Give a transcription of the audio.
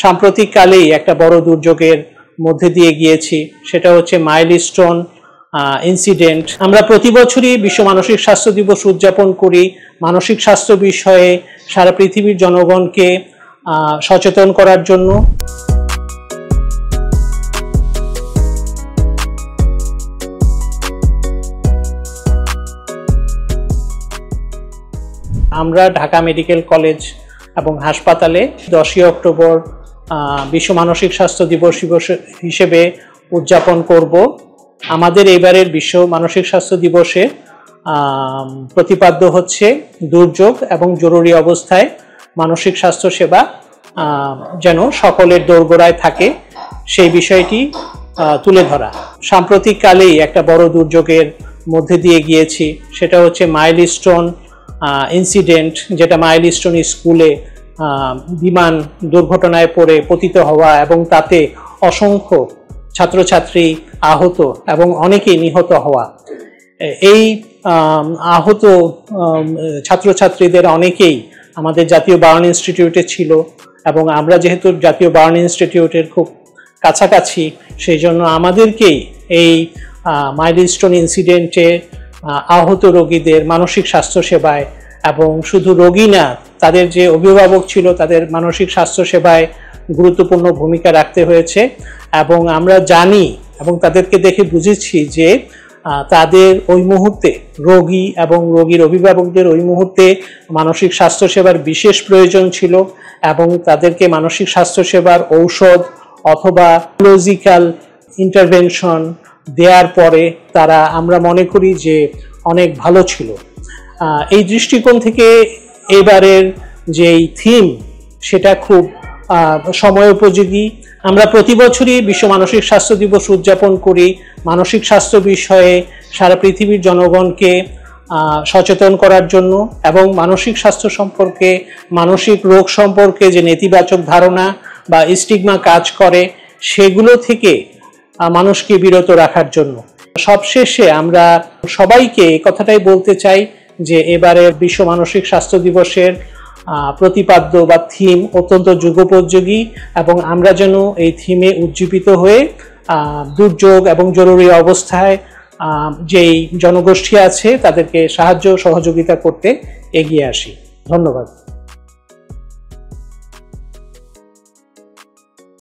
সাম্প্রতিককালেই একটা বড় দুর্যোগের মধ্যে দিয়ে গিয়েছি, সেটা হচ্ছে মাইলস্টোন ইনসিডেন্ট। আমরা প্রতি বছরই বিশ্ব মানসিক স্বাস্থ্য দিবস উদযাপন করি মানসিক স্বাস্থ্য বিষয়ে সারা পৃথিবীর জনগণকে সচেতন করার জন্য। আমরা ঢাকা মেডিকেল কলেজ এবং হাসপাতালে 10ই অক্টোবর বিশ্ব মানসিক স্বাস্থ্য দিবস হিসেবে উদযাপন করব। আমাদের এবারের বিশ্ব মানসিক স্বাস্থ্য দিবসে প্রতিপাদ্য হচ্ছে দুর্যোগ এবং জরুরি অবস্থায় মানসিক স্বাস্থ্য সেবা যেন সকলের দোরগোড়ায় থাকে সেই বিষয়টি তুলে ধরা। সাম্প্রতিককালেই একটা বড় দুর্যোগের মধ্যে দিয়ে গিয়েছি, সেটা হচ্ছে মাইলস্টোন ইনসিডেন্ট, যেটা মাইলস্টোন স্কুলে বিমান দুর্ঘটনায় পড়ে পতিত হওয়া এবং তাতে অসংখ্য ছাত্রছাত্রী আহত এবং অনেকেই নিহত হওয়া। এই আহত ছাত্রছাত্রীদের অনেকেই আমাদের জাতীয় বার্ন ইনস্টিটিউটে ছিল এবং আমরা যেহেতু জাতীয় বার্ন ইনস্টিটিউটের খুব কাছাকাছি, সেই জন্য আমাদেরকেই এই মাইলস্টোন ইনসিডেন্টে আহত রোগীদের মানসিক স্বাস্থ্য সেবায় এবং শুধু রোগী না, তাদের যে অভিভাবক ছিল তাদের মানসিক স্বাস্থ্য সেবায় গুরুত্বপূর্ণ ভূমিকা রাখতে হয়েছে। এবং আমরা জানি এবং তাদেরকে দেখে বুঝেছি যে তাদের ওই মুহূর্তে রোগী এবং রোগীর অভিভাবকদের ওই মুহূর্তে মানসিক স্বাস্থ্য সেবার বিশেষ প্রয়োজন ছিল এবং তাদেরকে মানসিক স্বাস্থ্য সেবার ঔষধ অথবা সাইকোলজিক্যাল ইন্টারভেনশন দেওয়ার পরে তারা, আমরা মনে করি যে অনেক ভালো ছিল। এই দৃষ্টিকোণ থেকে এবারের যেই থিম সেটা খুব সময়োপযোগী। আমরা প্রতি বছরই বিশ্ব মানসিক স্বাস্থ্য দিবস উদযাপন করি মানসিক স্বাস্থ্য বিষয়ে সারা পৃথিবীর জনগণকে সচেতন করার জন্য এবং মানসিক স্বাস্থ্য সম্পর্কে, মানসিক রোগ সম্পর্কে যে নেতিবাচক ধারণা বা স্টিগমা কাজ করে সেগুলো থেকে মানুষকে বিরত রাখার জন্য। সবশেষে আমরা সবাইকে এই কথাটাই বলতে চাই যে এবারের বিশ্ব মানসিক স্বাস্থ্য দিবসের প্রতিপাদ্য বা থিম অত্যন্ত যুগোপযোগী এবং আমরা যেন এই থিমে উজ্জীবিত হয়ে দুর্যোগ এবং জরুরি অবস্থায় যেই জনগোষ্ঠী আছে তাদেরকে সাহায্য সহযোগিতা করতে এগিয়ে আসি। ধন্যবাদ।